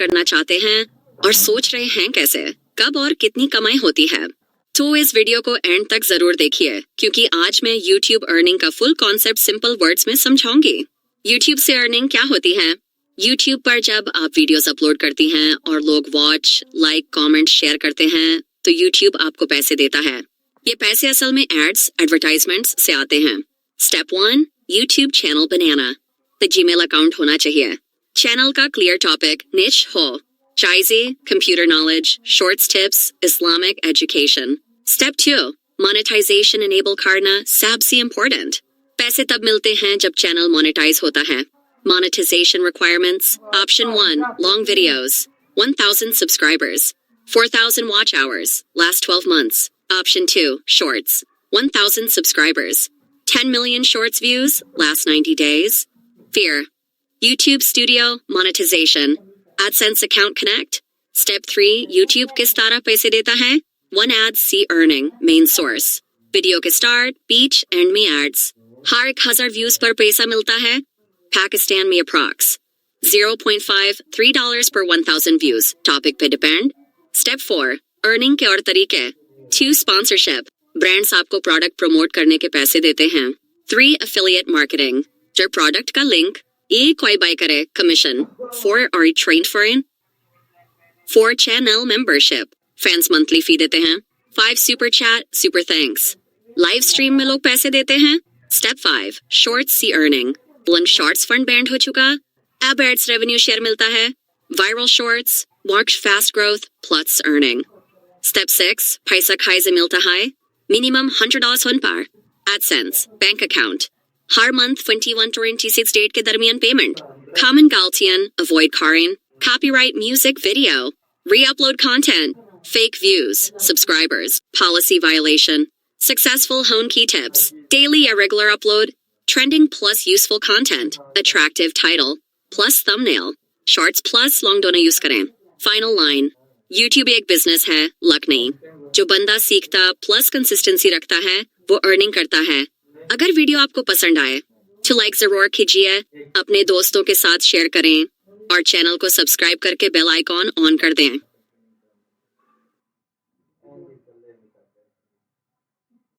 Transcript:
करना चाहते हैं और सोच रहे हैं कैसे, कब और कितनी कमाई होती है, तो इस वीडियो को एंड तक जरूर देखिए क्योंकि आज मैं YouTube अर्निंग का फुल कॉन्सेप्ट सिंपल वर्ड्स में समझाऊंगी। YouTube से अर्निंग क्या होती है? YouTube पर जब आप वीडियोस अपलोड करती हैं और लोग वॉच, लाइक, कमेंट, शेयर करते हैं तो YouTube आपको पैसे देता है। ये पैसे असल में एड्स, एडवर्टाइजमेंट्स से आते हैं। स्टेप 1, YouTube चैनल बनाना। तो जीमेल अकाउंट होना चाहिए। चैनल का क्लियर टॉपिक निश हो, चाइजे, computer knowledge, shorts tips, Islamic education. Step 2, monetization enable करना सबसे इम्पोर्टेंट। पैसे तब मिलते हैं जब चैनल मोनेटाइज होता है। Monetization requirements. Option 1, long videos. 1,000 subscribers. 4,000 watch hours. Last 12 months. Option 2, shorts. 1,000 subscribers. 10 million shorts views. Last 90 days. Fear. YouTube Studio. Monetization. AdSense account connect. Step 3, YouTube किस तरह पैसे देता है? 1 ads see earning. Main source. Video के start, beach, end में ads. हर 1,000 views पर पैसा मिलता है। Pakistan में approx. 0.5, $3 per 1,000 views. Topic पे depend. Step 4, earning के और तरीके. 2, sponsorship. Brands आपको product promote करने के पैसे देते हैं. 3, affiliate marketing. जो product का link, ये कोई buy करे, commission. 4, are you trained for it? 4, channel membership. Fans monthly fee देते हैं. 5, super chat, super thanks. Live stream में लोग पैसे देते हैं. Step 5, shorts see earning. One shorts fund बैंड हो चुका, अब एड्स रेवेन्यू शेयर मिलता है, viral shorts, marks fast growth plus earning. Step 6, पैसा खाइसे मिलता है, मिनिमम $100 होने पर, एडसेंस, बैंक अकाउंट, हर मंथ 21 to 26 डेट के दरमियान पेमेंट, कॉमन गाल्टियन, अवॉइड कारेन, copyright music video, reupload content, fake views, subscribers, policy violation, successful होन की टिप्स, डेली या regular upload, trending plus useful content, attractive title, plus thumbnail, shorts plus long दोनों use करें। Final line, YouTube एक business है, luck नहीं। जो बंदा सीखता प्लस कंसिस्टेंसी रखता है, वो अर्निंग करता है। अगर वीडियो आपको पसंद आए, तो लाइक जरूर कीजिए, अपने दोस्तों के साथ शेयर करें और चैनल को सब्सक्राइब करके बेल आइकॉन ऑन कर दें।